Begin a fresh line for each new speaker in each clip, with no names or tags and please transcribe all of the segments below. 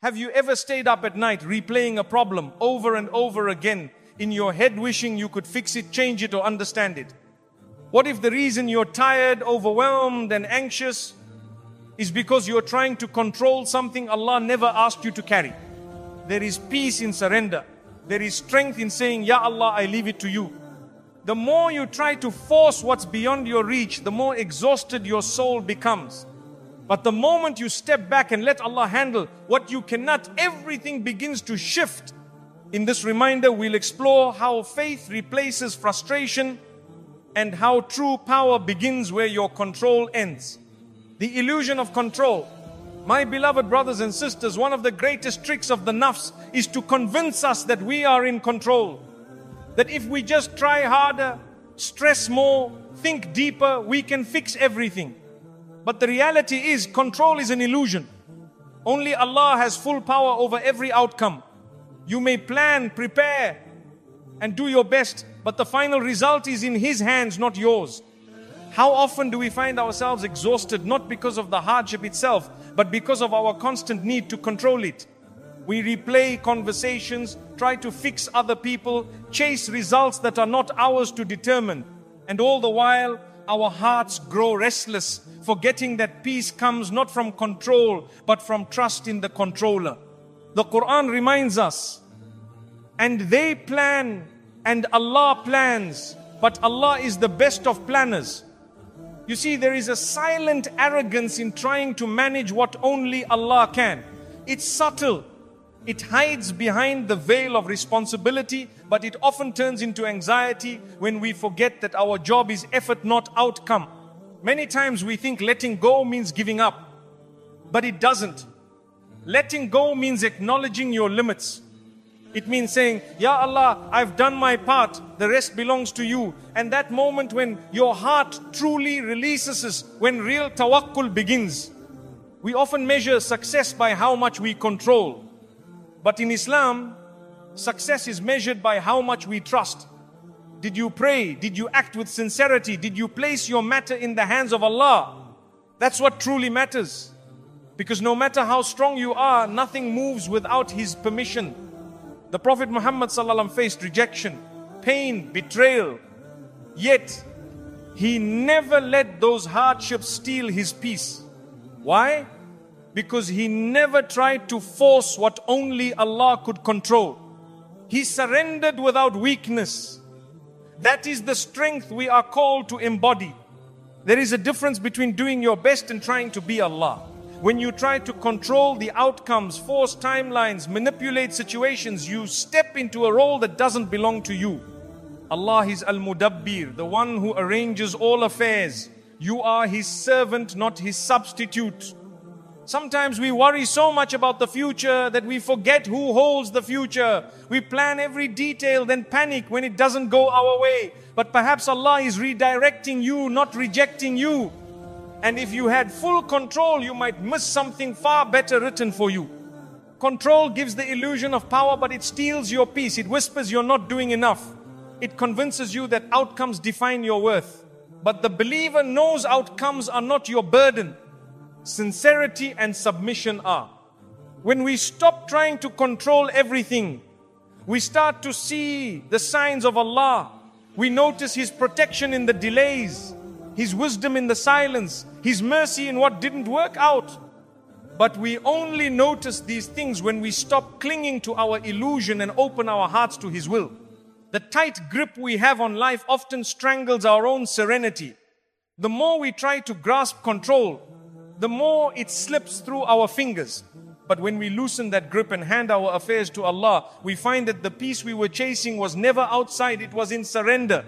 Have you ever stayed up at night replaying a problem over and over again in your head, wishing you could fix it, change it, or understand it? What if the reason you're tired, overwhelmed, and anxious is because you're trying to control something Allah never asked you to carry? There is peace in surrender. There is strength in saying, Ya Allah, I leave it to you. The more you try to force what's beyond your reach, the more exhausted your soul becomes. But the moment you step back and let Allah handle what you cannot, everything begins to shift. In this reminder, we'll explore how faith replaces frustration and how true power begins where your control ends. The illusion of control. My beloved brothers and sisters, one of the greatest tricks of the nafs is to convince us that we are in control. That if we just try harder, stress more, think deeper, we can fix everything. But the reality is, control is an illusion. Only Allah has full power over every outcome. You may plan, prepare, and do your best, but the final result is in His hands, not yours. How often do we find ourselves exhausted, not because of the hardship itself, but because of our constant need to control it? We replay conversations, try to fix other people, chase results that are not ours to determine. And all the while, our hearts grow restless, forgetting that peace comes not from control, but from trust in the controller. The Quran reminds us, and they plan, and Allah plans, but Allah is the best of planners. You see, there is a silent arrogance in trying to manage what only Allah can. It's subtle. It hides behind the veil of responsibility, but it often turns into anxiety when we forget that our job is effort, not outcome. Many times we think letting go means giving up, but it doesn't. Letting go means acknowledging your limits. It means saying, Ya Allah, I've done my part, the rest belongs to you. And that moment when your heart truly releases is when real tawakkul begins. We often measure success by how much we control. But in Islam, success is measured by how much we trust. Did you pray? Did you act with sincerity? Did you place your matter in the hands of Allah? That's what truly matters. Because no matter how strong you are, nothing moves without His permission. The Prophet Muhammad ﷺ faced rejection, pain, betrayal. Yet, he never let those hardships steal his peace. Why? Because he never tried to force what only Allah could control. He surrendered without weakness. That is the strength we are called to embody. There is a difference between doing your best and trying to be Allah. When you try to control the outcomes, force timelines, manipulate situations, you step into a role that doesn't belong to you. Allah is Al-Mudabbir, the one who arranges all affairs. You are His servant, not His substitute. Sometimes we worry so much about the future that we forget who holds the future. We plan every detail, then panic when it doesn't go our way. But perhaps Allah is redirecting you, not rejecting you. And if you had full control, you might miss something far better written for you. Control gives the illusion of power, but it steals your peace. It whispers you're not doing enough. It convinces you that outcomes define your worth. But the believer knows outcomes are not your burden. Sincerity and submission are. When we stop trying to control everything, we start to see the signs of Allah. We notice His protection in the delays, His wisdom in the silence, His mercy in what didn't work out. But we only notice these things when we stop clinging to our illusion and open our hearts to His will. The tight grip we have on life often strangles our own serenity. The more we try to grasp control, the more it slips through our fingers. But when we loosen that grip and hand our affairs to Allah, we find that the peace we were chasing was never outside, it was in surrender.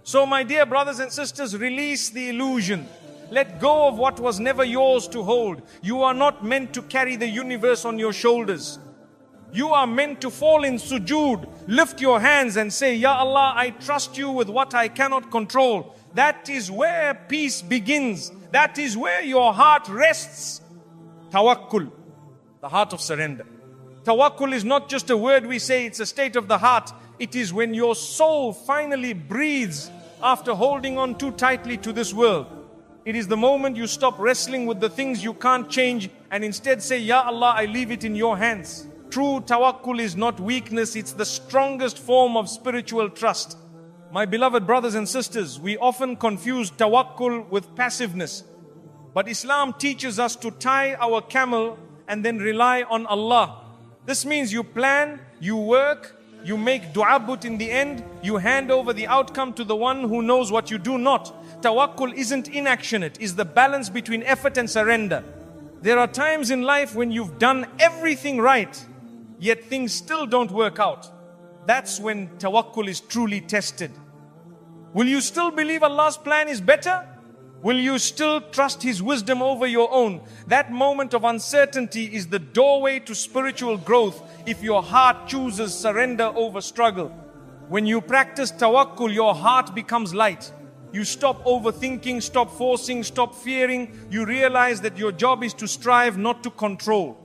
So my dear brothers and sisters, release the illusion. Let go of what was never yours to hold. You are not meant to carry the universe on your shoulders. You are meant to fall in sujood, lift your hands and say, Ya Allah, I trust you with what I cannot control. That is where peace begins. That is where your heart rests. Tawakkul, the heart of surrender. Tawakkul is not just a word we say, it's a state of the heart. It is when your soul finally breathes after holding on too tightly to this world. It is the moment you stop wrestling with the things you can't change and instead say, Ya Allah, I leave it in your hands. True tawakkul is not weakness, it's the strongest form of spiritual trust. My beloved brothers and sisters, we often confuse tawakkul with passiveness. But Islam teaches us to tie our camel and then rely on Allah. This means you plan, you work, you make dua, but in the end, you hand over the outcome to the one who knows what you do not. Tawakkul isn't inaction, it is the balance between effort and surrender. There are times in life when you've done everything right, yet things still don't work out. That's when tawakkul is truly tested. Will you still believe Allah's plan is better? Will you still trust His wisdom over your own? That moment of uncertainty is the doorway to spiritual growth if your heart chooses surrender over struggle. When you practice tawakkul, your heart becomes light. You stop overthinking, stop forcing, stop fearing. You realize that your job is to strive, not to control.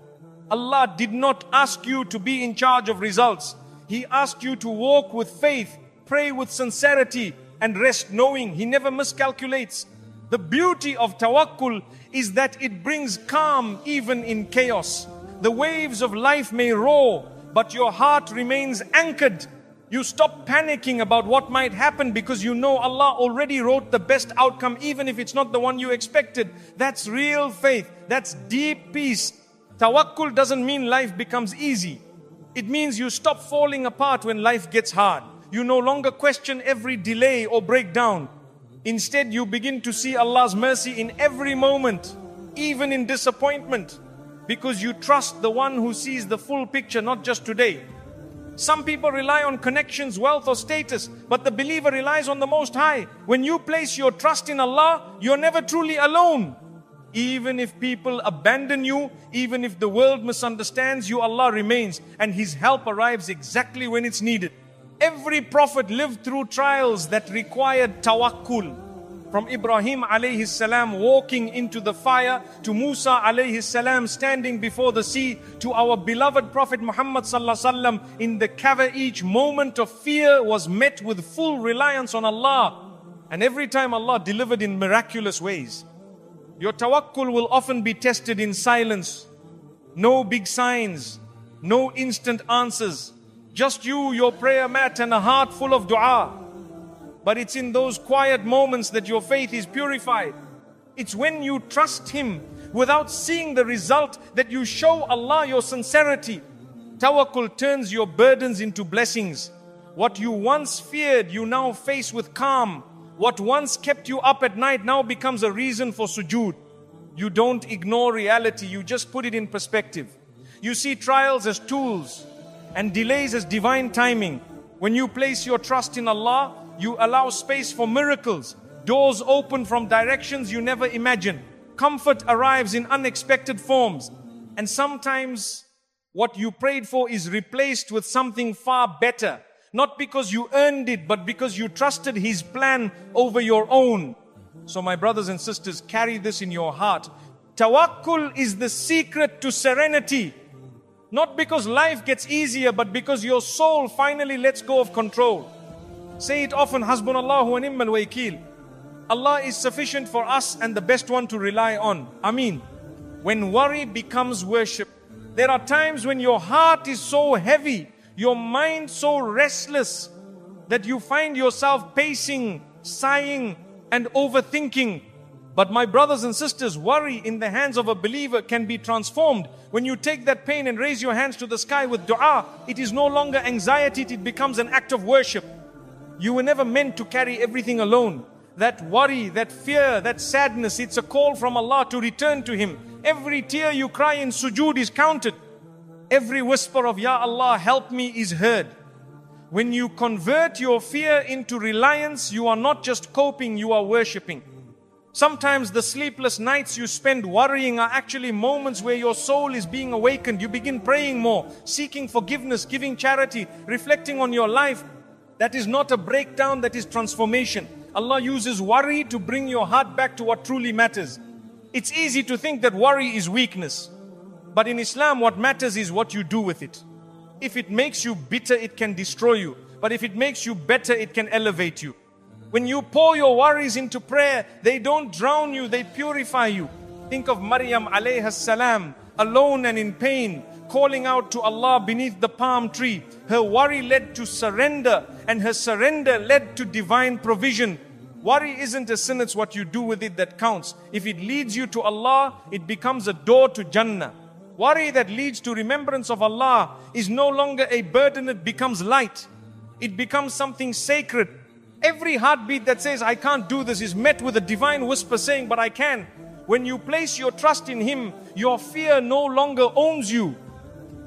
Allah did not ask you to be in charge of results. He asked you to walk with faith, pray with sincerity, and rest knowing He never miscalculates. The beauty of tawakkul is that it brings calm even in chaos. The waves of life may roar, but your heart remains anchored. You stop panicking about what might happen because you know Allah already wrote the best outcome even if it's not the one you expected. That's real faith. That's deep peace. Tawakkul doesn't mean life becomes easy. It means you stop falling apart when life gets hard. You no longer question every delay or breakdown. Instead, you begin to see Allah's mercy in every moment, even in disappointment, because you trust the one who sees the full picture, not just today. Some people rely on connections, wealth or status, but the believer relies on the Most High. When you place your trust in Allah, you're never truly alone. Even if people abandon you, even if the world misunderstands you, Allah remains and His help arrives exactly when it's needed. Every prophet lived through trials that required tawakkul. From Ibrahim alayhi salam walking into the fire, to Musa alayhi salam standing before the sea, to our beloved Prophet Muhammad sallallahu alaihi wasallam in the Kaaba, each moment of fear was met with full reliance on Allah. And every time Allah delivered in miraculous ways. Your tawakkul will often be tested in silence. No big signs, no instant answers. Just you, your prayer mat and a heart full of dua. But it's in those quiet moments that your faith is purified. It's when you trust Him without seeing the result that you show Allah your sincerity. Tawakkul turns your burdens into blessings. What you once feared, you now face with calm. What once kept you up at night now becomes a reason for sujood. You don't ignore reality, you just put it in perspective. You see trials as tools and delays as divine timing. When you place your trust in Allah, you allow space for miracles. Doors open from directions you never imagined. Comfort arrives in unexpected forms. And sometimes what you prayed for is replaced with something far better. Not because you earned it, but because you trusted His plan over your own. So my brothers and sisters, carry this in your heart. Tawakkul is the secret to serenity. Not because life gets easier, but because your soul finally lets go of control. Say it often, Hasbunallahu wa ni'mal wakeel. Allah is sufficient for us and the best one to rely on. Ameen. When worry becomes worship, there are times when your heart is so heavy, your mind so restless, that you find yourself pacing, sighing, and overthinking. But my brothers and sisters, worry in the hands of a believer can be transformed. When you take that pain and raise your hands to the sky with dua, it is no longer anxiety, it becomes an act of worship. You were never meant to carry everything alone. That worry, that fear, that sadness, it's a call from Allah to return to Him. Every tear you cry in sujood is counted. Every whisper of Ya Allah, help me is heard. When you convert your fear into reliance, you are not just coping, you are worshipping. Sometimes the sleepless nights you spend worrying are actually moments where your soul is being awakened. You begin praying more, seeking forgiveness, giving charity, reflecting on your life. That is not a breakdown, that is transformation. Allah uses worry to bring your heart back to what truly matters. It's easy to think that worry is weakness. But in Islam, what matters is what you do with it. If it makes you bitter, it can destroy you. But if it makes you better, it can elevate you. When you pour your worries into prayer, they don't drown you, they purify you. Think of Maryam alayhi salam, alone and in pain, calling out to Allah beneath the palm tree. Her worry led to surrender, and her surrender led to divine provision. Worry isn't a sin, it's what you do with it that counts. If it leads you to Allah, it becomes a door to Jannah. Worry that leads to remembrance of Allah is no longer a burden, it becomes light. It becomes something sacred. Every heartbeat that says, I can't do this, is met with a divine whisper saying, but I can. When you place your trust in Him, your fear no longer owns you.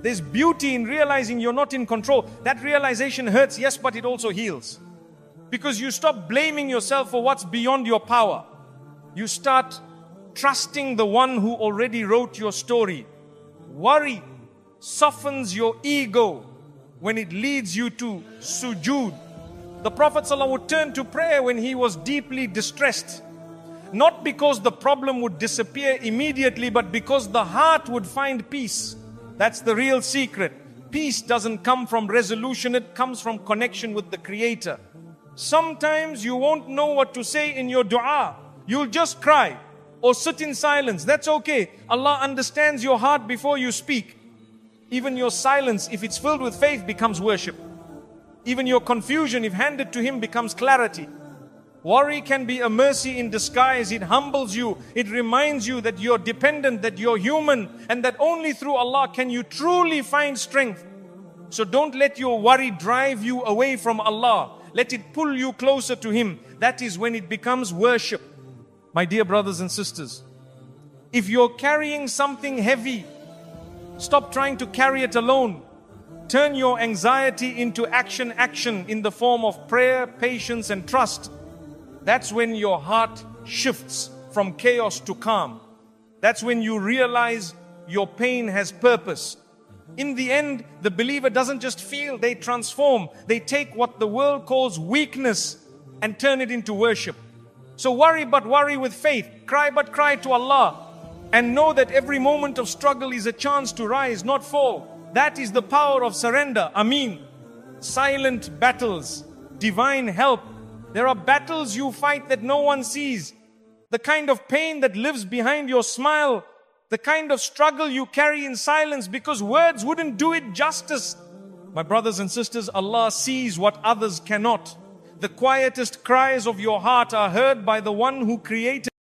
There's beauty in realizing you're not in control. That realization hurts, yes, but it also heals. Because you stop blaming yourself for what's beyond your power. You start trusting the one who already wrote your story. Worry softens your ego when it leads you to sujood. The Prophet ﷺ would turn to prayer when he was deeply distressed. Not because the problem would disappear immediately, but because the heart would find peace. That's the real secret. Peace doesn't come from resolution, it comes from connection with the Creator. Sometimes you won't know what to say in your dua. You'll just cry or sit in silence. That's okay. Allah understands your heart before you speak. Even your silence, if it's filled with faith, becomes worship. Even your confusion, if handed to Him, becomes clarity. Worry can be a mercy in disguise. It humbles you. It reminds you that you're dependent, that you're human, and that only through Allah can you truly find strength. So don't let your worry drive you away from Allah. Let it pull you closer to Him. That is when it becomes worship. My dear brothers and sisters, if you're carrying something heavy, stop trying to carry it alone. Turn your anxiety into action in the form of prayer, patience and trust. That's when your heart shifts from chaos to calm. That's when you realize your pain has purpose. In the end, the believer doesn't just feel, they transform. They take what the world calls weakness and turn it into worship. So worry, but worry with faith. Cry, but cry to Allah. And know that every moment of struggle is a chance to rise, not fall. That is the power of surrender. Ameen. Silent battles, divine help. There are battles you fight that no one sees. The kind of pain that lives behind your smile. The kind of struggle you carry in silence because words wouldn't do it justice. My brothers and sisters, Allah sees what others cannot. The quietest cries of your heart are heard by the one who created